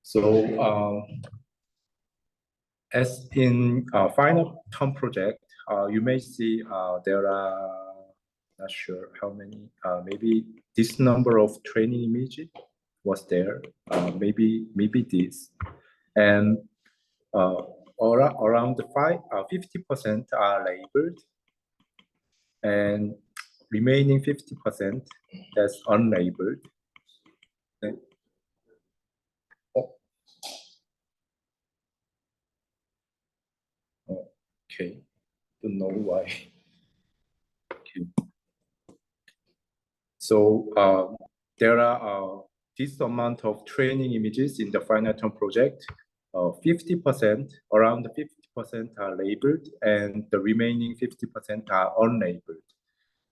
So as in final term project, you may see there are, not sure how many, maybe this number of training images was there, maybe this, and around 50% are labeled, and remaining 50% that's unlabeled. Okay, don't know why. Okay. So there are this amount of training images in the final term project. 50%, around 50% are labeled, and the remaining 50% are unlabeled.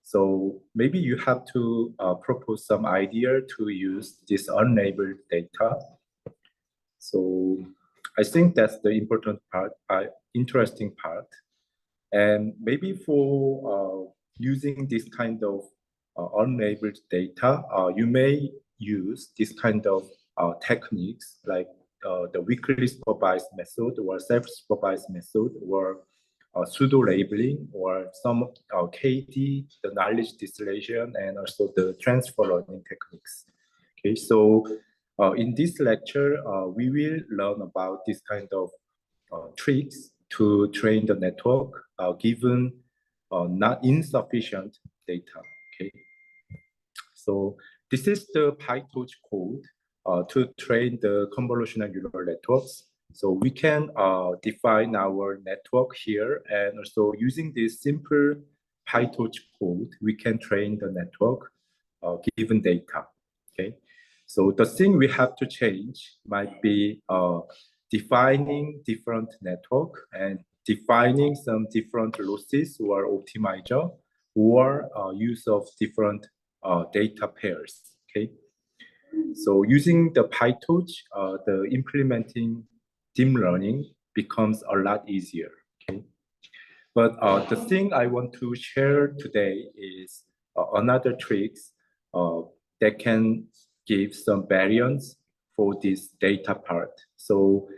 So maybe you have to propose some idea to use this unlabeled data. So I think that's the important part, interesting part. And maybe for using this kind of unlabeled data, you may use this kind of techniques like the weekly supervised method or self-supervised method, or pseudo labeling, or some KD, the knowledge distillation, and also the transfer learning techniques. Okay, so in this lecture, we will learn about this kind of tricks to train the network given not insufficient data. Okay, so this is the PyTorch code to train the convolutional neural networks. So we can define our network here, and also using this simple PyTorch code, we can train the network given data. Okay, so the thing we have to change might be defining different network and defining some different losses or optimizer, or use of different data pairs. Okay, so using the PyTorch, the implementing deep learning becomes a lot easier. Okay, but the thing I want to share today is another tricks that can give some variance for this data part. So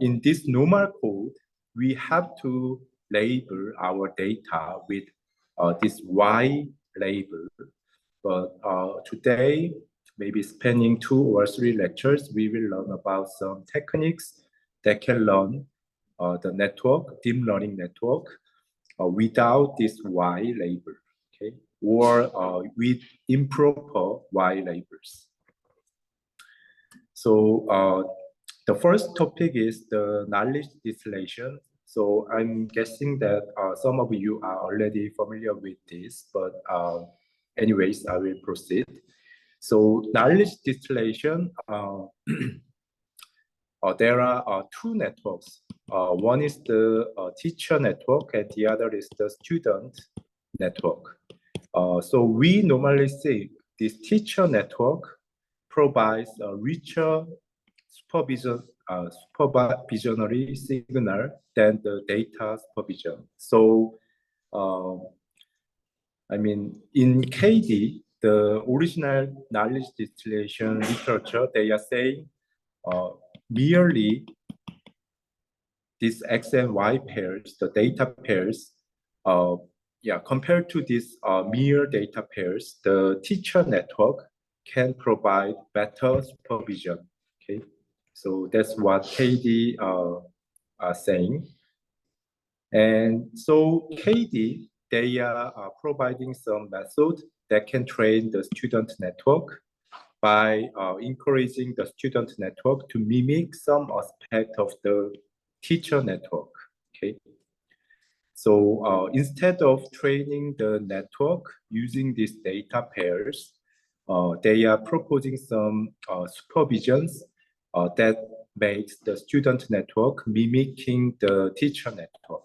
in this normal code, we have to label our data with this Y label. But today, maybe spanning 2 or 3 lectures, we will learn about some techniques that can learn the network, deep learning network, without this Y label, okay, or with improper Y labels. So the first topic is the knowledge distillation. So I'm guessing that some of you are already familiar with this, but anyways, I will proceed. So knowledge distillation, there are 2 networks. One is the teacher network, and the other is the student network. So we normally say this teacher network provides a richer supervisory signal than the data supervision. So, I mean, in KD, the original knowledge distillation literature, they are saying merely these X and Y pairs, the data pairs, compared to these mere data pairs, the teacher network can provide better supervision. Okay, so that's what KD are saying. And so KD, they are providing some method that can train the student network by encouraging the student network to mimic some aspect of the teacher network. Okay, so instead of training the network using these data pairs, they are proposing some supervisions that makes the student network mimicking the teacher network.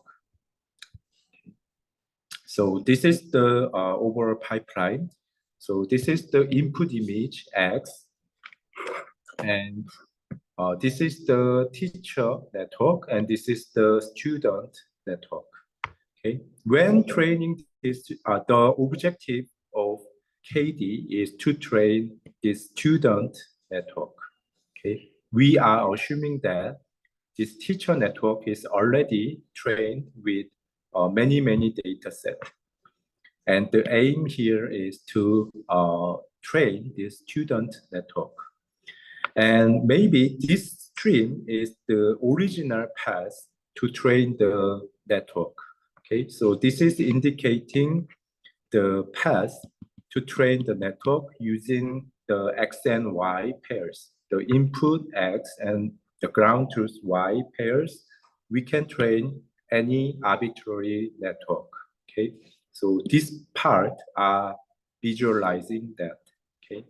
So this is the overall pipeline. So this is the input image X, and this is the teacher network, and this is the student network. Okay, when training this, the objective of KD is to train this student network. Okay, we are assuming that this teacher network is already trained with many data sets. And the aim here is to train this student network. And maybe this stream is the original path to train the network. Okay, so this is indicating the path to train the network using the X and Y pairs, the input X and the ground truth Y pairs. We can train any arbitrary network. Okay, so this part are visualizing that. Okay,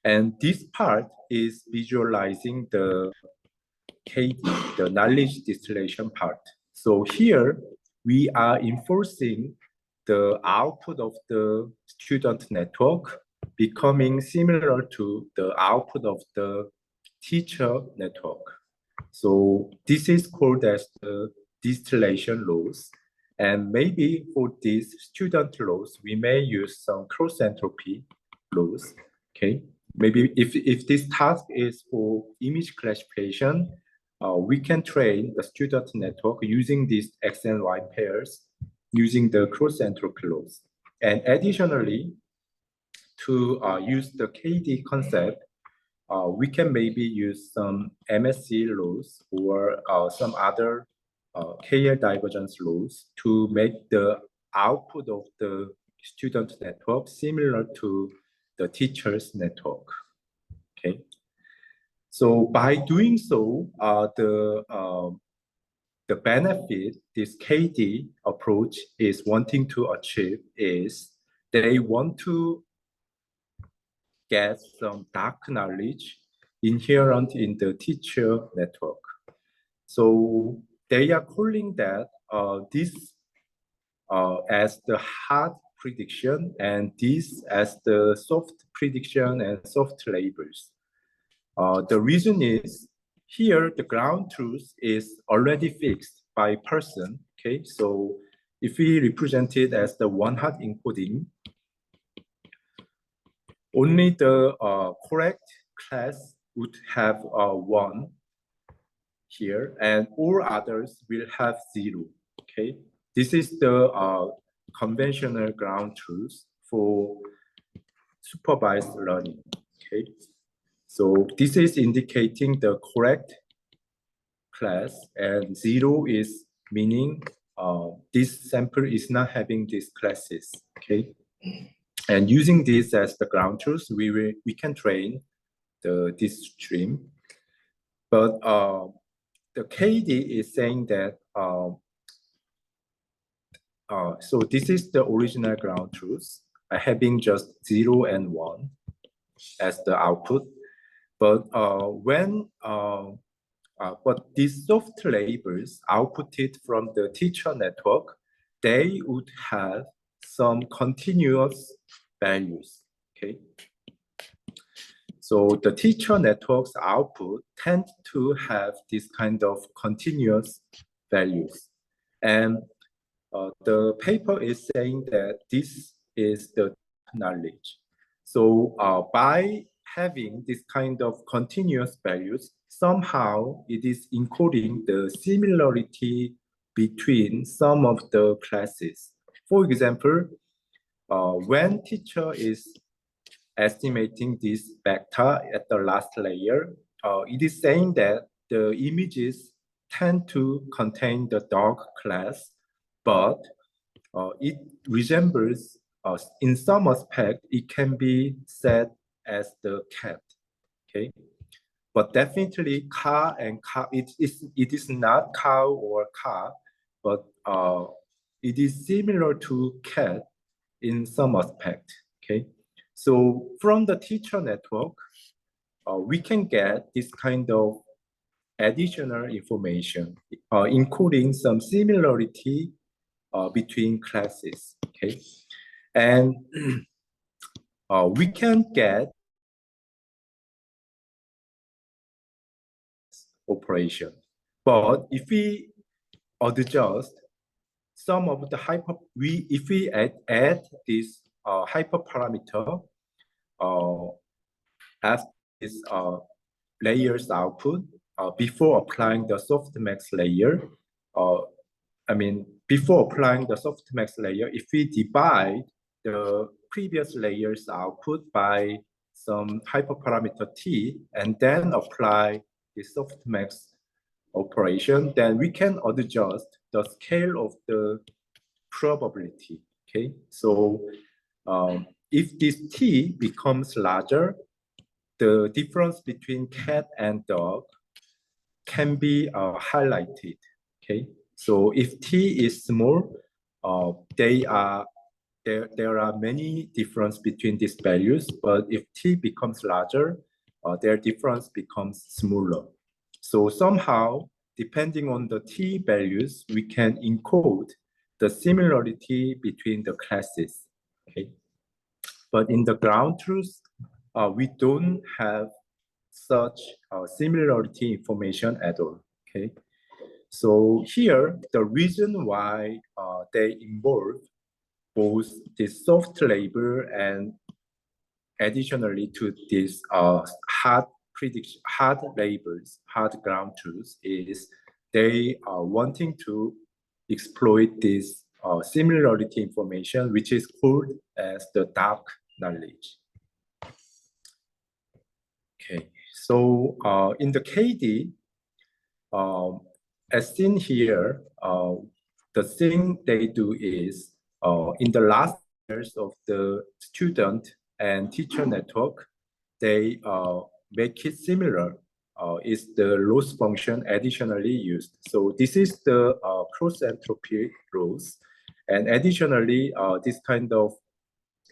and this part is visualizing the KD, the knowledge distillation part. So here we are enforcing the output of the student network becoming similar to the output of the teacher network. So this is called as the distillation loss. And maybe for these student loss, we may use some cross entropy loss. Okay, maybe if this task is for image classification, we can train the student network using these X and Y pairs using the cross entropy loss. And additionally, to use the KD concept, we can maybe use some MSE laws or some other KL divergence laws to make the output of the student network similar to the teacher's network. Okay. So by doing so, the benefit this KD approach is wanting to achieve is they want to get some dark knowledge inherent in the teacher network. So they are calling that this as the hard prediction and this as the soft prediction and soft labels. The reason is here the ground truth is already fixed by person. Okay, so if we represent it as the one hot encoding, only the correct class would have one here, and all others will have zero. Okay, this is the conventional ground truth for supervised learning. Okay, so this is indicating the correct class, and zero is meaning this sample is not having these classes. Okay. And using this as the ground truth, we can train this stream. But the KD is saying that, so this is the original ground truth, having just 0 and 1 as the output. But but these soft labels outputted from the teacher network, they would have some continuous values. Okay. So the teacher network's output tend to have this kind of continuous values. And the paper is saying that this is the knowledge. So by having this kind of continuous values, somehow it is encoding the similarity between some of the classes. For example, when teacher is estimating this vector at the last layer, it is saying that the images tend to contain the dog class, but it resembles, in some aspect, it can be said as the cat. Okay, but definitely car and car, it is not cow or car, but it is similar to cat in some aspect. Okay, so from the teacher network, we can get this kind of additional information, including some similarity between classes. Okay, and we can get operation, but if we adjust some of the if we add this hyperparameter, this layers output before applying the softmax layer. Before applying the softmax layer, if we divide the previous layer's output by some hyperparameter t and then apply the softmax operation, then we can adjust the scale of the probability. Okay, so if this t becomes larger, the difference between cat and dog can be highlighted. Okay, so if t is small, there are many difference between these values, but if t becomes larger, their difference becomes smaller. So somehow, depending on the t values, we can encode the similarity between the classes. Okay, but in the ground truth, we don't have such similarity information at all. Okay, so here the reason why they involve both the soft label and additionally to this hard labels, hard ground truths, is they are wanting to exploit this similarity information, which is called as the dark knowledge. Okay, so in the KD, as seen here, the thing they do is in the last years of the student and teacher network, they make it similar. Is the loss function additionally used? So this is the cross entropy loss, and additionally, this kind of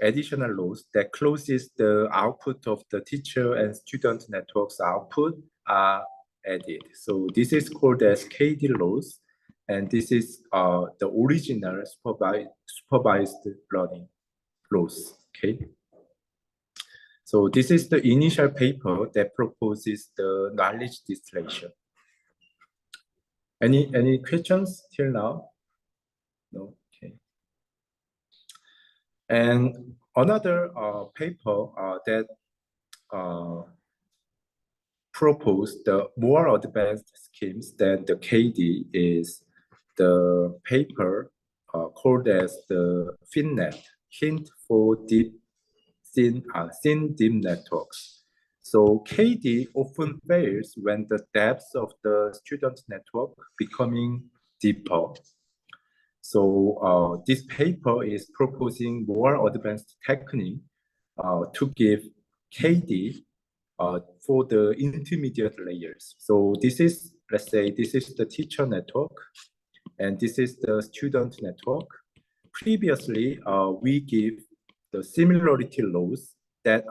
additional loss that closes the output of the teacher and student network's output are added. So this is called as KD loss, and this is the original supervised learning loss. Okay. So this is the initial paper that proposes the knowledge distillation. Any questions till now? No. Okay. And another paper that proposed the more advanced schemes than the KD is the paper called as the FinNet, Hint for Thin Deep Networks. So KD often fails when the depths of the student network becoming deeper. So this paper is proposing more advanced technique to give KD for the intermediate layers. So this is, let's say, this is the teacher network, and this is the student network. Previously, we give the similarity loss, that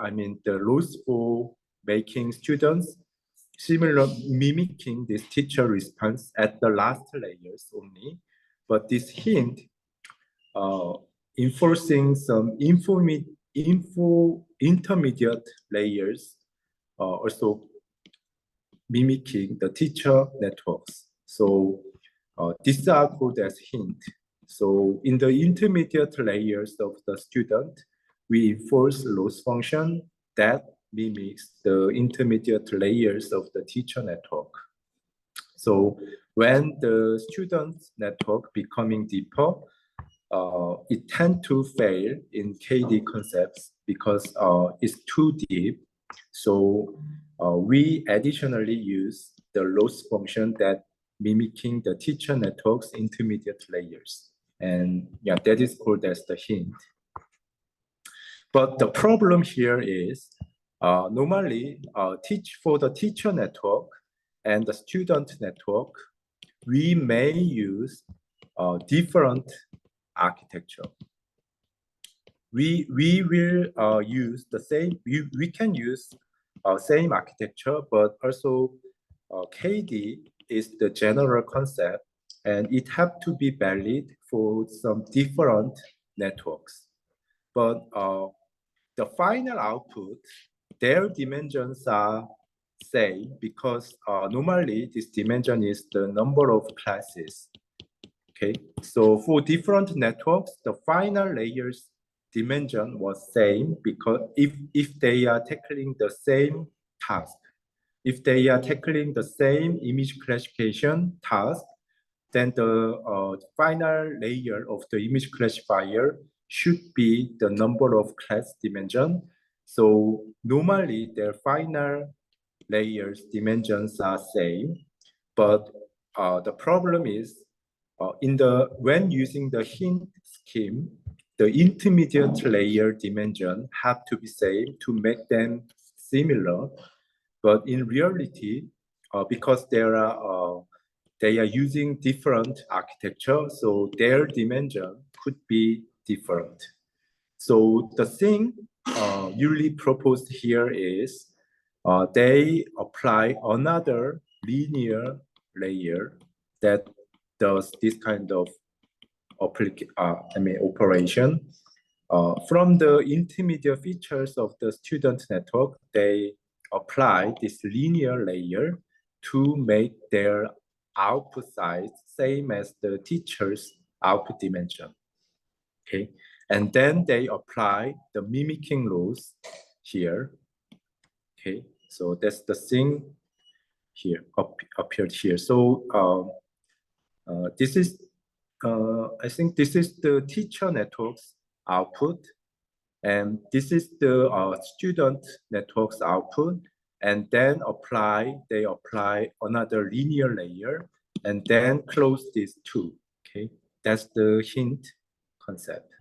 the loss for making students mimicking this teacher response at the last layers only. But this hint enforcing some intermediate layers also mimicking the teacher networks. So these are called as hint. So in the intermediate layers of the student, we enforce loss function that mimics the intermediate layers of the teacher network. So when the student network becoming deeper, it tends to fail in KD concepts because it's too deep. So we additionally use the loss function that mimicking the teacher network's intermediate layers. And yeah, that is called as the hint. But the problem here is normally for the teacher network and the student network, we may use different architecture. We will use the same, we can use same architecture, but also KD is the general concept, and it have to be valid for some different networks. But the final output, their dimensions are same because normally this dimension is the number of classes. Okay, so for different networks, the final layers dimension was same because if they are tackling the same task. If they are tackling the same image classification task, then the final layer of the image classifier should be the number of class dimension. So normally their final layers dimensions are same, but the problem is when using the hint scheme, the intermediate layer dimension have to be same to make them similar. But in reality, because they are using different architecture, so their dimension could be different. So the thing usually proposed here is they apply another linear layer that does this kind of operation. From the intermediate features of the student network, they apply this linear layer to make their output size same as the teacher's output dimension. Okay, and then they apply the mimicking rules here. Okay, so that's the thing here appeared here. So this is I think this is the teacher network's output, and this is the student network's output, and then they apply another linear layer and then close these two. Okay, that's the hint concept.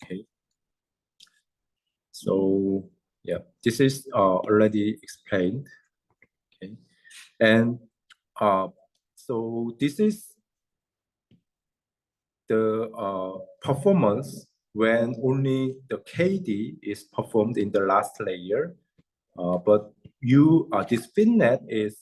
Okay, so yeah, this is already explained. Okay, and so this is the performance when only the KD is performed in the last layer, but this FinNet is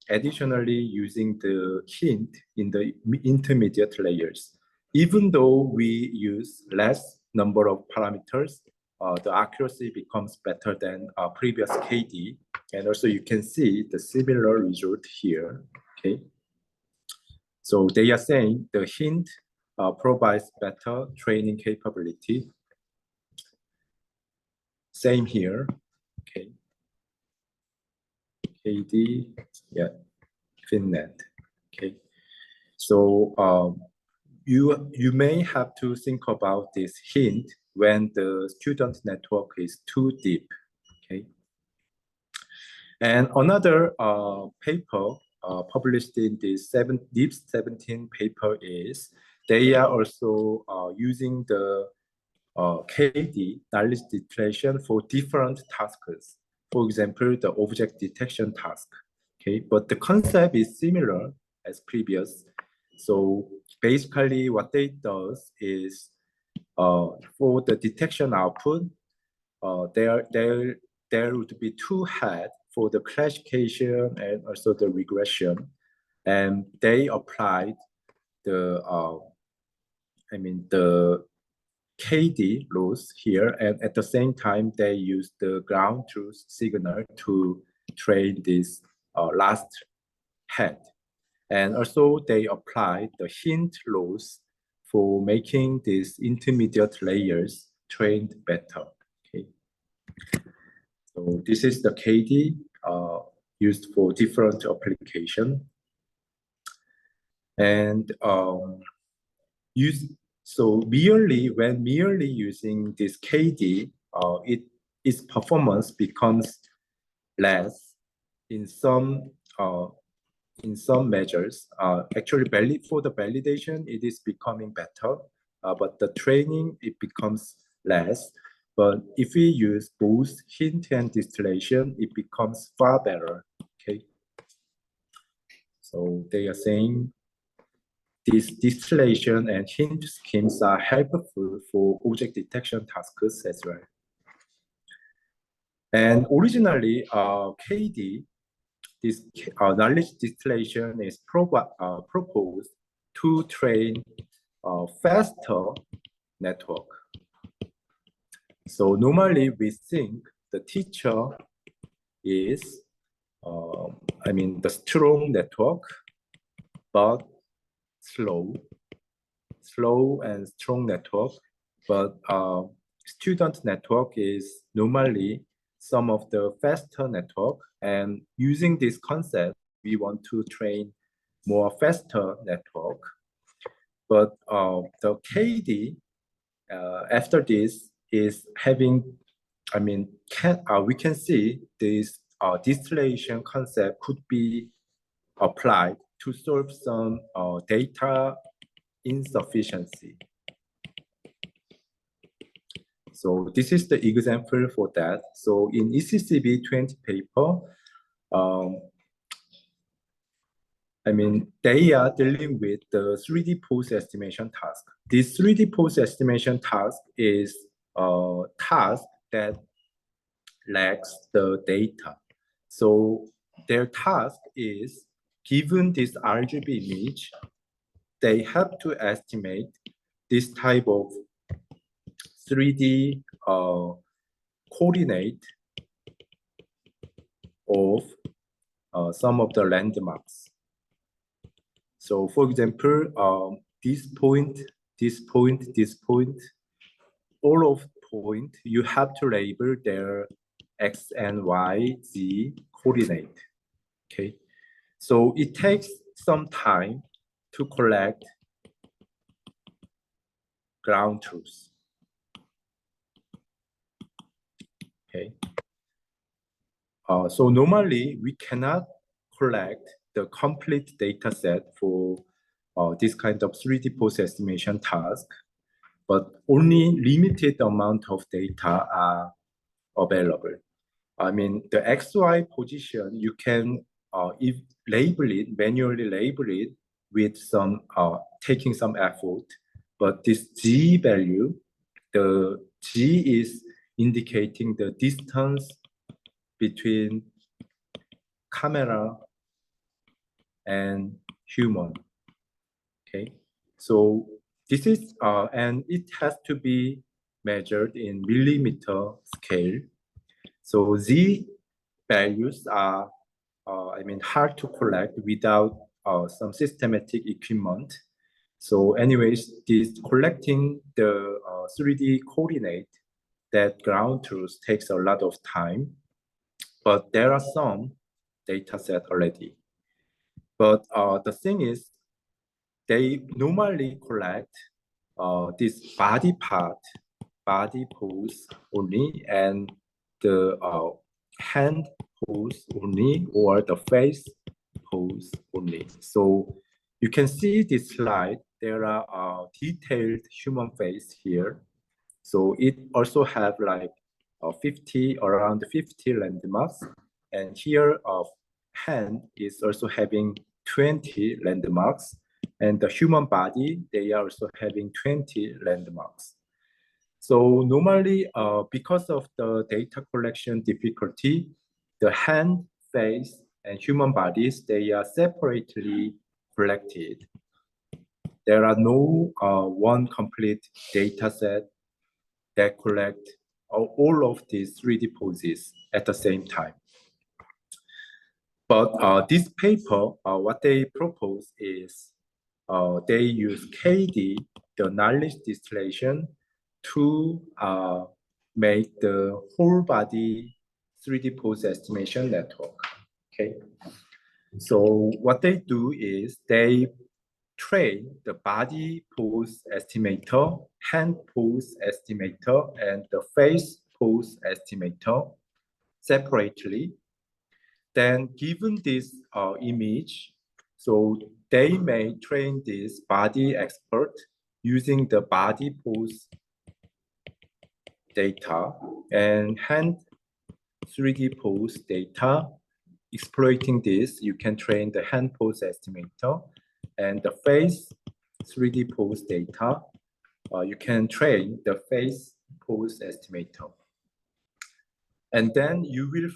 additionally using the hint in the intermediate layers. Even though we use less number of parameters, the accuracy becomes better than previous KD. And also you can see the similar result here, okay? So they are saying the hint provides better training capability. Same here, okay. KD, yeah, FinNet, okay. So you may have to think about this hint when the student network is too deep, okay. And another paper published in the DEEP 17 paper is they are also using the KD, knowledge distillation, for different tasks. For example, the object detection task. Okay, but the concept is similar as previous. So basically, what they does is for the detection output, there would be two heads for the classification and also the regression, and they applied the the KD rules here, and at the same time they use the ground truth signal to train this last head, and also they apply the hint rules for making these intermediate layers trained better. Okay, so this is the KD used for different application, and so when merely using this KD, its performance becomes less in some measures. Actually, for the validation, it is becoming better, but the training, it becomes less. But if we use both hint and distillation, it becomes far better. Okay. So they are saying these distillation and hint schemes are helpful for object detection tasks as well. And originally, KD, this knowledge distillation is proposed to train a faster network. So normally we think the teacher is, the strong network, but slow and strong network, but student network is normally some of the faster network, and using this concept, we want to train more faster network. But the KD after this is having, we can see this distillation concept could be applied to solve some data insufficiency. So this is the example for that. So in ECCB 20 paper, they are dealing with the 3D pose estimation task. This 3D pose estimation task is a task that lacks the data. So their task is, given this RGB image, they have to estimate this type of 3D coordinate of some of the landmarks. So for example, this point, this point, this point, all of point, you have to label their X and Y, Z coordinate, okay? So it takes some time to collect ground truth, okay? So normally we cannot collect the complete data set for this kind of 3D pose estimation task, but only limited amount of data are available. The XY position, you can label it, manually label it with some, taking some effort, but this G value, the G is indicating the distance between camera and human, okay? So this is, and it has to be measured in millimeter scale. So Z values are, hard to collect without some systematic equipment. So anyways, this collecting the 3D coordinate, that ground truth takes a lot of time, but there are some data set already. But the thing is, they normally collect this body part, body pose only, and the hand pose only, or the face pose only. So you can see this slide, there are detailed human face here. So it also have like around 50 landmarks. And here hand is also having 20 landmarks. And the human body, they are also having 20 landmarks. So normally, because of the data collection difficulty, the hand, face, and human bodies, they are separately collected. There are no one complete data set that collect all of these 3D poses at the same time. But this paper, what they propose is they use KD, the knowledge distillation, to make the whole body 3D pose estimation network, okay? So what they do is they train the body pose estimator, hand pose estimator, and the face pose estimator separately. Then given this image, so they may train this body expert using the body pose data and hand 3D pose data. Exploiting this, you can train the hand pose estimator, and the face 3D pose data, you can train the face pose estimator. And then you will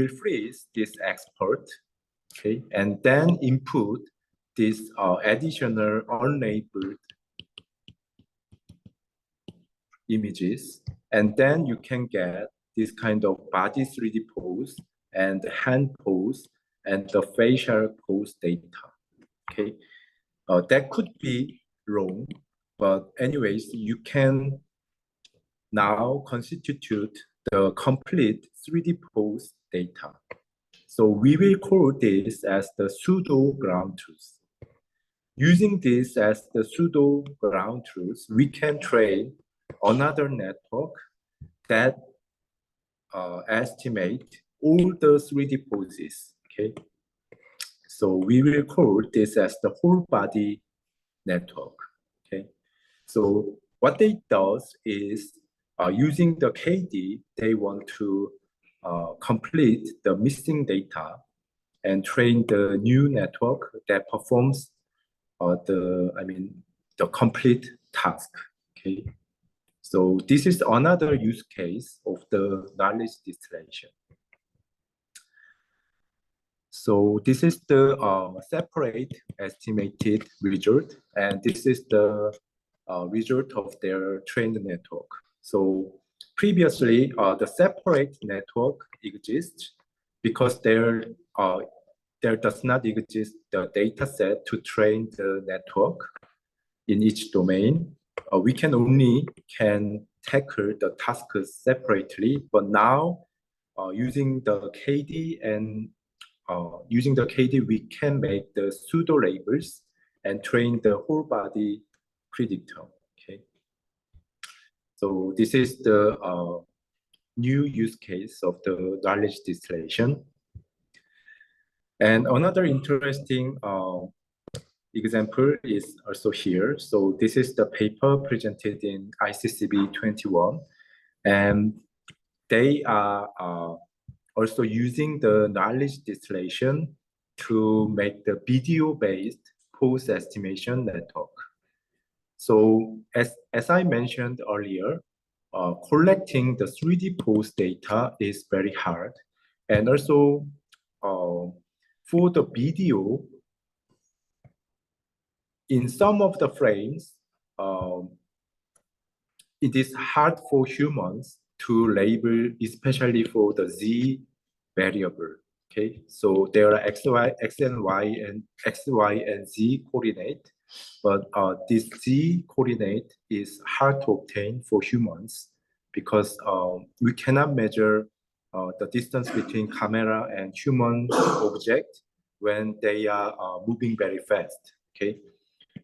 freeze this expert, okay? And then input this additional unlabeled images. And then you can get this kind of body 3D pose and the hand pose and the facial pose data, okay? That could be wrong, but anyways, you can now constitute the complete 3D pose data. So we will call this as the pseudo ground truth. Using this as the pseudo ground truth, we can train another network that estimate all the 3D poses. Okay, so we will call this as the whole body network. Okay, so what they does is using the KD, they want to complete the missing data and train the new network that performs the complete task. Okay, so this is another use case of the knowledge distillation. So this is the separate estimated result, and this is the result of their trained network. So previously, the separate network exists because there does not exist the data set to train the network in each domain. We can only tackle the tasks separately, but now using the KD we can make the pseudo labels and train the whole body predictor. Okay, so this is the new use case of the knowledge distillation. And another interesting example is also here. So this is the paper presented in ICCB 21, and they are also using the knowledge distillation to make the video-based pose estimation network. So as I mentioned earlier, collecting the 3D pose data is very hard. And also for the video, in some of the frames, it is hard for humans to label, especially for the Z variable. Okay, so there are X and Y and Z coordinate, but this Z coordinate is hard to obtain for humans because we cannot measure the distance between camera and human object when they are moving very fast. Okay,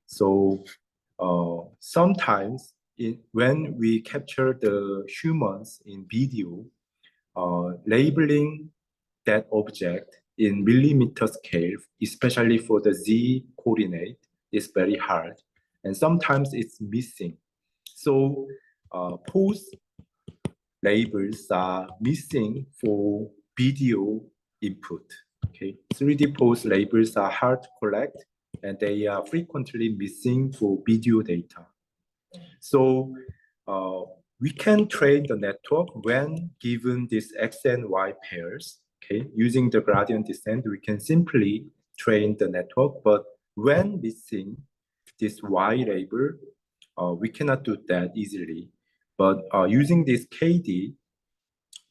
so sometimes when we capture the humans in video, labeling that object in millimeter scale, especially for the Z coordinate, is very hard. And sometimes it's missing. So pose labels are missing for video input. Okay, 3D pose labels are hard to collect, and they are frequently missing for video data. So we can train the network when given these X and Y pairs. Okay, using the gradient descent, we can simply train the network, but when missing this Y label, we cannot do that easily. But using this KD,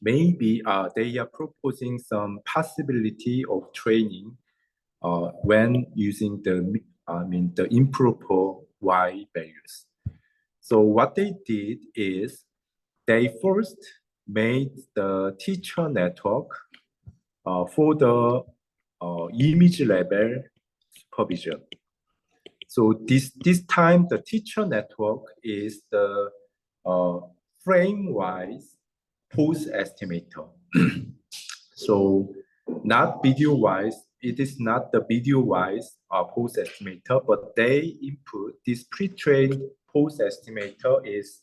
maybe they are proposing some possibility of training when using the improper Y values. So what they did is they first made the teacher network for the image level supervision. So this time the teacher network is the frame-wise pose estimator. So not video-wise, it is not the video-wise pose estimator, but they input this pre-trained pose estimator is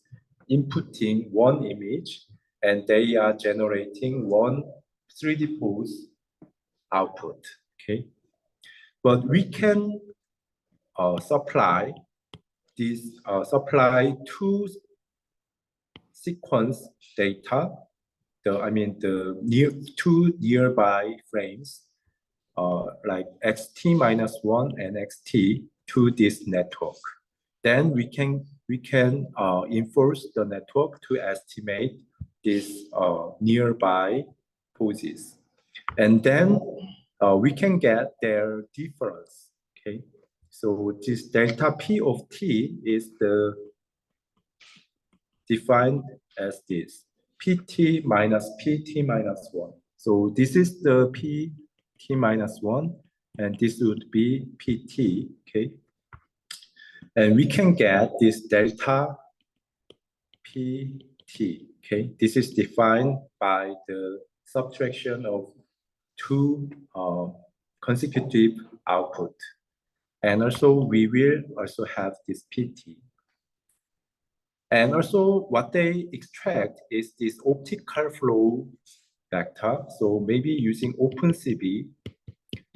inputting one image, and they are generating one 3D pose output. Okay, but we can supply two sequence data. Two nearby frames, like xt-1 and xt, to this network. Then we can enforce the network to estimate these nearby poses, and then we can get their difference. Okay, so this delta p of t is defined as this. PT minus PT minus 1. So this is the PT minus 1, and this would be PT, okay? And we can get this delta PT, okay? This is defined by the subtraction of two consecutive output. And also we will also have this PT. And also what they extract is this optical flow vector. So maybe using OpenCV,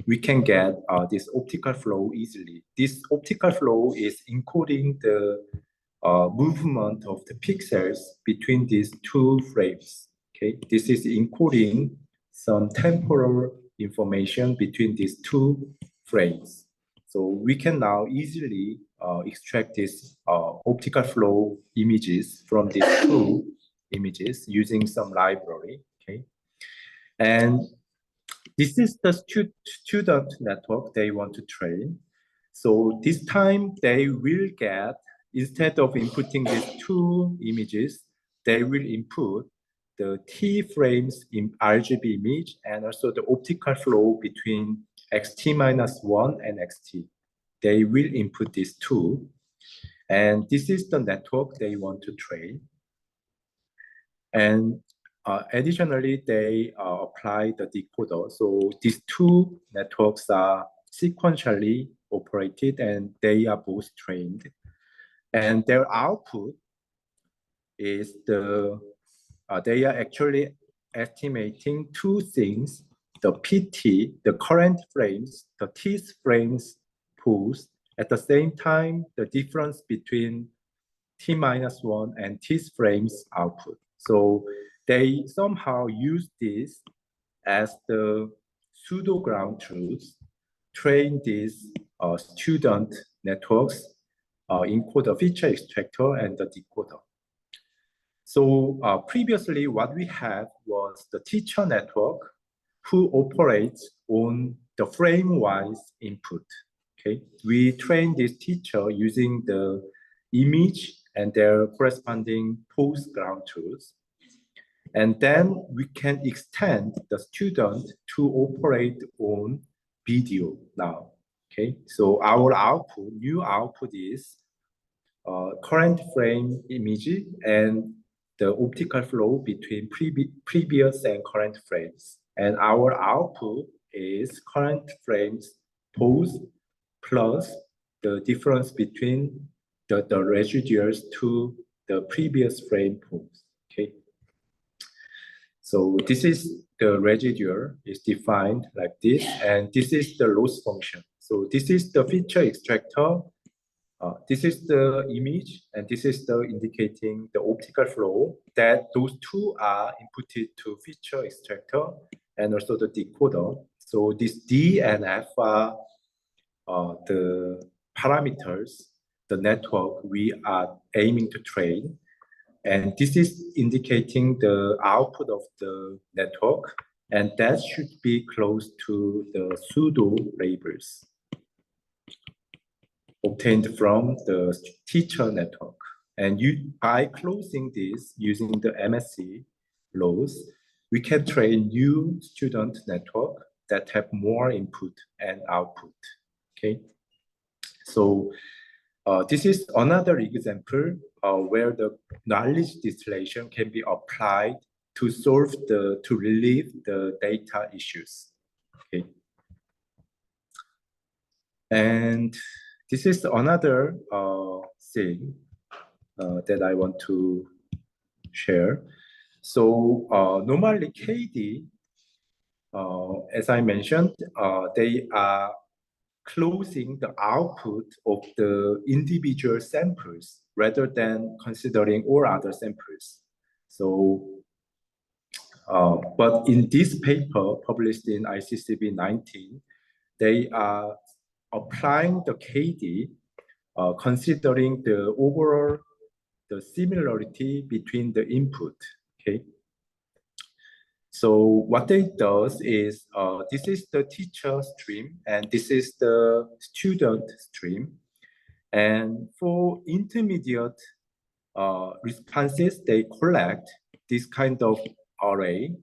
we can get this optical flow easily. This optical flow is encoding the movement of the pixels between these two frames. Okay, this is encoding some temporal information between these two frames. So we can now easily extract these optical flow images from these two images using some library. Okay, and this is the student network they want to train. So this time they will get, instead of inputting these two images, they will input the T frames in RGB image and also the optical flow between xt-1 and xt. They will input these two. And this is the network they want to train. And additionally, they apply the decoder. So these two networks are sequentially operated and they are both trained. And their output is they are actually estimating two things: the PT, the current frames, the T frames pulse. At the same time, the difference between T-1 and T frames output. So they somehow use this as the pseudo ground truth, train these student networks, encode the feature extractor and the decoder. So previously what we had was the teacher network who operates on the frame-wise input. Okay, we train this teacher using the image and their corresponding post ground truths. And then we can extend the student to operate on video now. Okay, so our output, new output is current frame image and the optical flow between previous and current frames. And our output is current frames pose plus the difference between the residuals to the previous frame pose. Okay. So this is the residual is defined like this, and this is the loss function. So this is the feature extractor. This is the image, and this is the indicating the optical flow, that those two are inputted to feature extractor and also the decoder. So this D and F are the parameters, the network we are aiming to train. And this is indicating the output of the network, and that should be close to the pseudo labels obtained from the teacher network. And by closing this using the MSC laws, we can train new student network that have more input and output. Okay, so this is another example where the knowledge distillation can be applied to relieve the data issues. Okay, and this is another thing that I want to share. So normally KD, as I mentioned, they are closing the output of the individual samples rather than considering all other samples. So, but in this paper published in ICCB 19, they are applying the KD, considering the overall the similarity between the input. Okay. So what they does is this is the teacher stream and this is the student stream. And for intermediate responses they collect, this kind of array.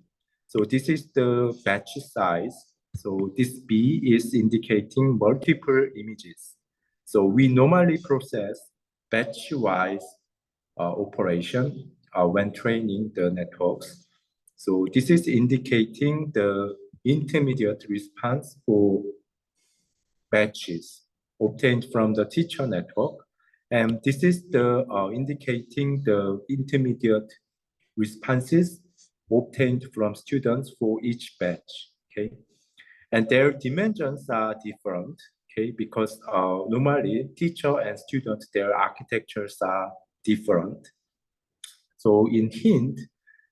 So this is the batch size. So this B is indicating multiple images. So we normally process batch-wise operation when training the networks. So this is indicating the intermediate response for batches obtained from the teacher network. And this is the indicating the intermediate responses obtained from students for each batch, okay? And their dimensions are different, okay? Because normally teacher and student, their architectures are different. So in hint,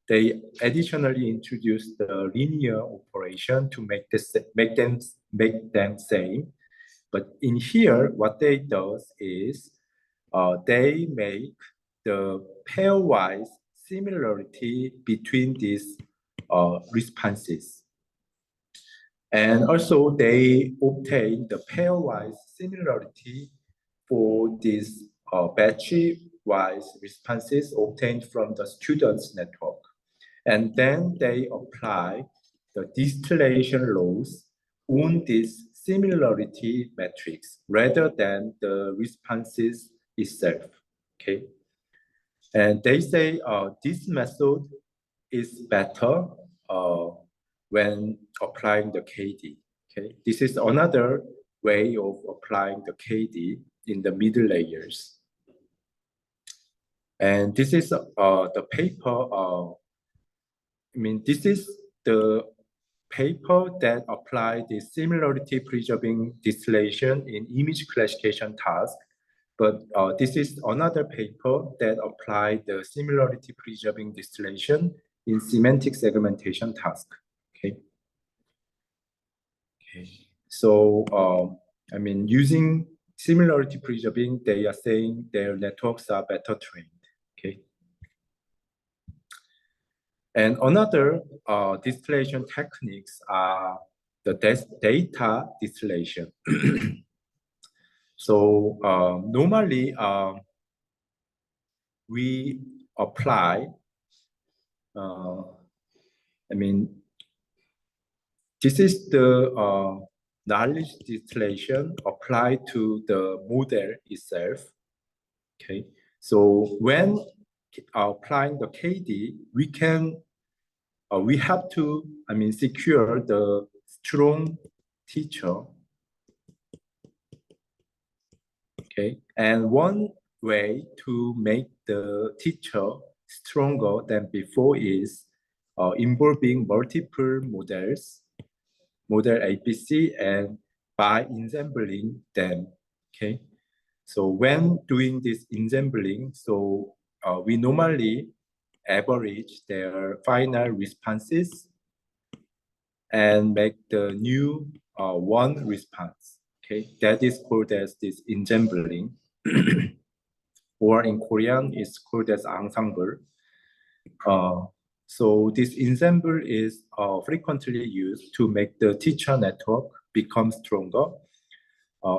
they additionally introduced the linear operation to make them same. But in here, what they does is they make the pairwise similarity between these responses. And also they obtain the pairwise similarity for these batch-wise responses obtained from the students' network. And then they apply the distillation laws on this similarity matrix rather than the responses itself, okay? And they say this method is better when applying the KD, okay? This is another way of applying the KD in the middle layers. And this is the paper, this is the paper that applied the similarity preserving distillation in image classification task. But this is another paper that applied the similarity preserving distillation in semantic segmentation task. Okay. Okay. So using similarity preserving, they are saying their networks are better trained. Okay. And another distillation techniques are the data distillation. So normally we apply, this is the knowledge distillation applied to the model itself. Okay, so when applying the KD, we have to, secure the strong teacher. Okay, and one way to make the teacher stronger than before is involving multiple models, model ABC, and by ensembling them. Okay, so when doing this ensembling, so we normally average their final responses and make the new one response. Okay, that is called as this ensembling, or in Korean, it's called as ensemble. So this ensemble is frequently used to make the teacher network become stronger.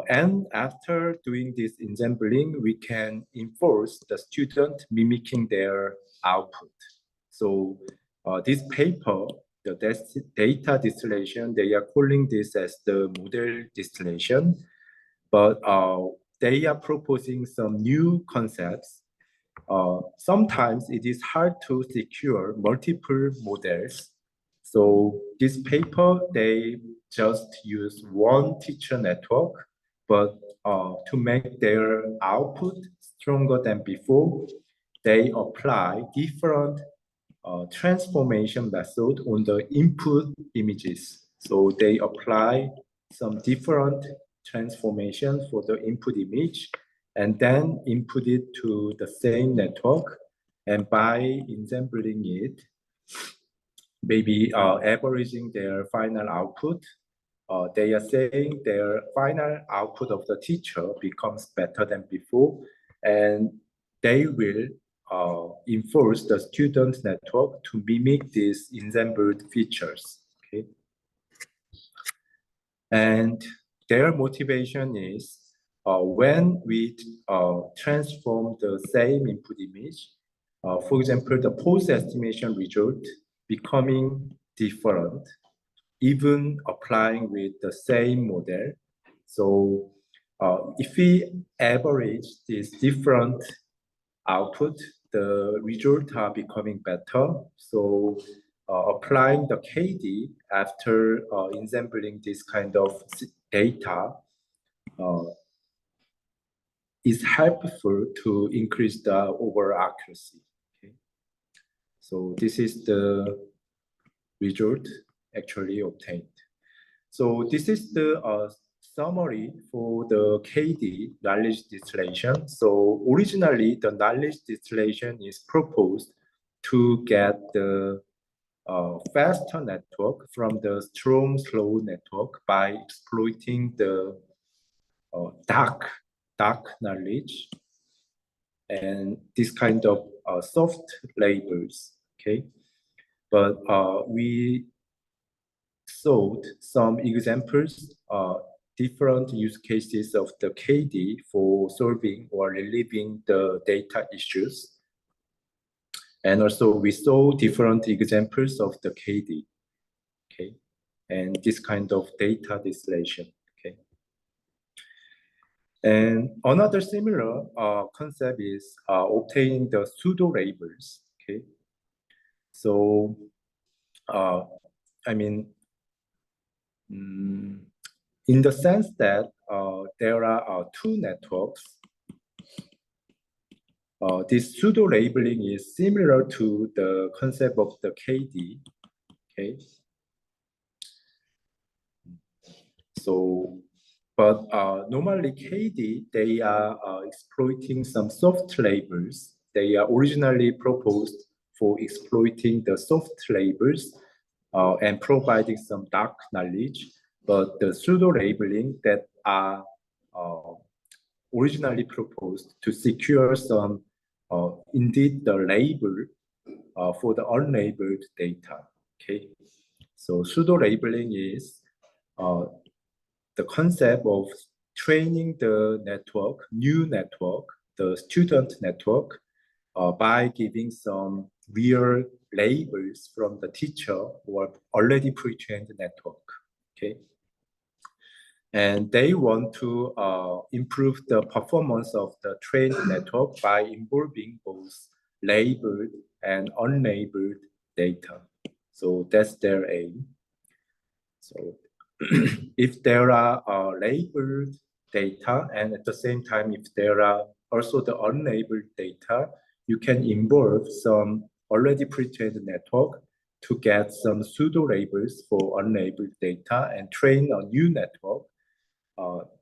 And after doing this ensembling, we can enforce the student mimicking their output. So this paper, the data distillation, they are calling this as the model distillation, but they are proposing some new concepts. Sometimes it is hard to secure multiple models. So this paper, they just use one teacher network, but to make their output stronger than before, they apply different transformation method on the input images. So they apply some different transformation for the input image and then input it to the same network. And by ensembling it, maybe averaging their final output, they are saying their final output of the teacher becomes better than before, and they will enforce the student network to mimic these ensembled features. Okay, and their motivation is when we transform the same input image, For example, the post-estimation result becoming different, even applying with the same model. So if we average these different output, the results are becoming better. So applying the KD after ensembling this kind of data is helpful to increase the overall accuracy. Okay. So this is the result actually obtained. So this is the summary for the KD knowledge distillation. So originally the knowledge distillation is proposed to get the faster network from the strong slow network by exploiting the dark knowledge and this kind of soft labels. Okay, but we showed some examples, different use cases of the KD for solving or relieving the data issues. And also we saw different examples of the KD, okay, and this kind of data distillation, okay. And another similar concept is obtaining the pseudo labels, okay. So, I mean, in the sense that there are two networks. This pseudo labeling is similar to the concept of the KD. Okay. So, but normally KD, they are exploiting some soft labels. They are originally proposed for exploiting the soft labels and providing some dark knowledge. But the pseudo labeling that are originally proposed to secure some, indeed the label for the unlabeled data, okay? So pseudo labeling is the concept of training the network, new network, the student network, by giving some real labels from the teacher or already pre-trained network, okay? And they want to improve the performance of the trained network by involving both labeled and unlabeled data. So that's their aim. So if there are labeled data and at the same time, if there are also the unlabeled data, you can involve some already pre-trained network to get some pseudo labels for unlabeled data and train a new network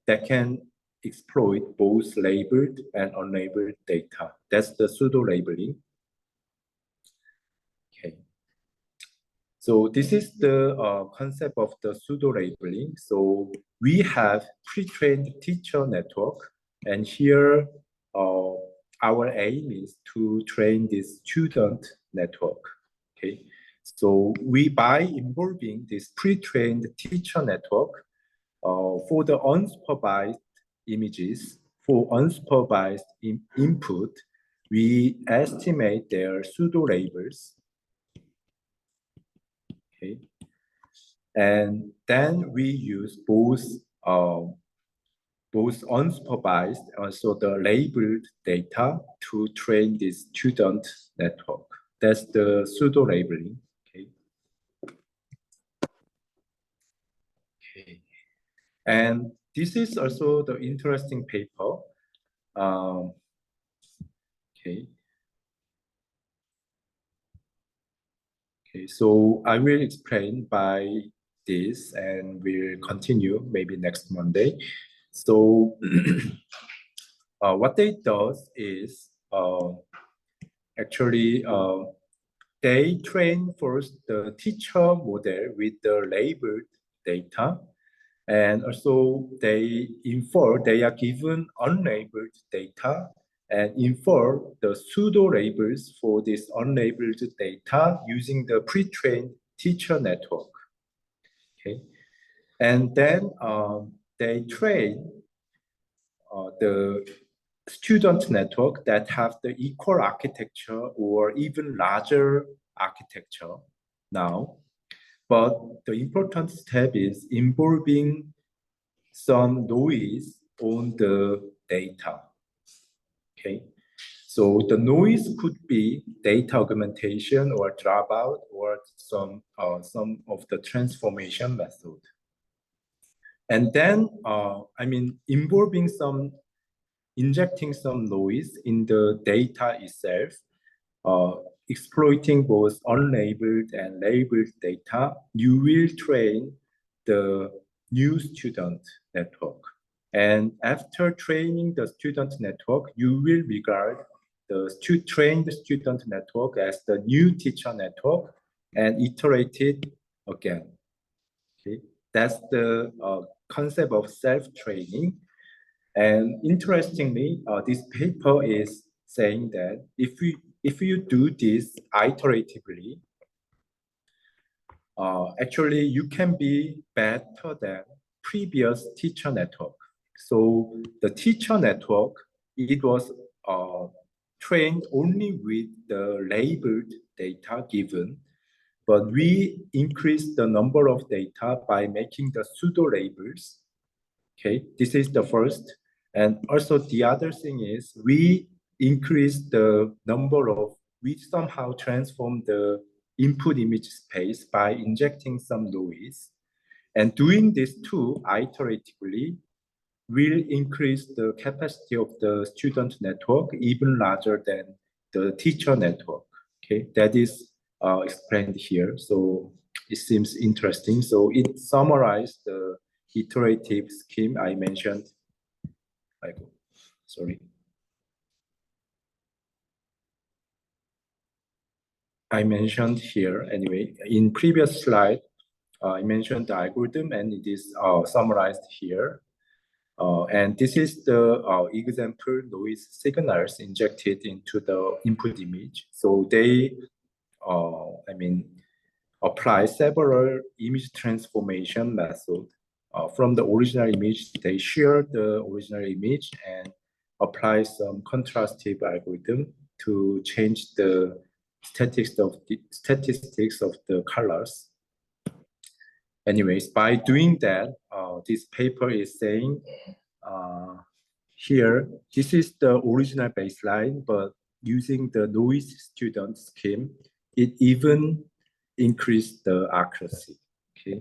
that can exploit both labeled and unlabeled data. That's the pseudo labeling. Okay. So this is the concept of the pseudo labeling. So we have pre-trained teacher network, and here our aim is to train this student network. Okay. So we, by involving this pre-trained teacher network, for the unsupervised images, for unsupervised input, we estimate their pseudo labels. Okay, and then we use both unsupervised and also the labeled data to train this student network. That's the pseudo labeling. Okay. Okay. And this is also the interesting paper. Okay. Okay, so I will explain by this and we'll continue maybe next Monday. So what they does is actually they train first the teacher model with the labeled data, and also they are given unlabeled data and infer the pseudo labels for this unlabeled data using the pre-trained teacher network. Okay, and then they train the student network that have the equal architecture or even larger architecture now. But the important step is involving some noise on the data. Okay, so the noise could be data augmentation or dropout or some of the transformation method. And then, injecting some noise in the data itself, exploiting both unlabeled and labeled data, you will train the new student network. And after training the student network, you will regard the trained student network as the new teacher network and iterate it again. Okay, that's the concept of self-training. And interestingly, this paper is saying that if you do this iteratively, actually you can be better than previous teacher network. So the teacher network, it was trained only with the labeled data given, but we increased the number of data by making the pseudo labels. Okay, this is the first. And also the other thing is we increased the number of, we somehow transform the input image space by injecting some noise. And doing this too iteratively will increase the capacity of the student network even larger than the teacher network. Okay, that is explained here. So it seems interesting. So it summarized the iterative scheme I mentioned. I mentioned here anyway. In previous slide, I mentioned the algorithm and it is summarized here. And this is the example noise signals injected into the input image. So they, apply several image transformation methods. From the original image, they share the original image and apply some contrastive algorithm to change the statistics of the colors. Anyways, by doing that, this paper is saying here, this is the original baseline, but using the noise student scheme, it even increased the accuracy. Okay,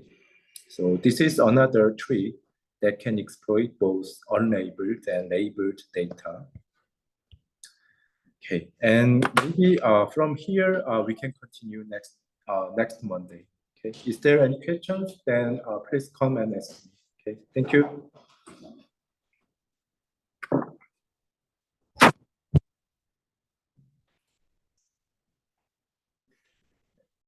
so this is another trick that can exploit both unlabeled and labeled data. Okay, and maybe from here we can continue next Monday. Okay, is there any questions? Then please come and ask me. Okay, thank you.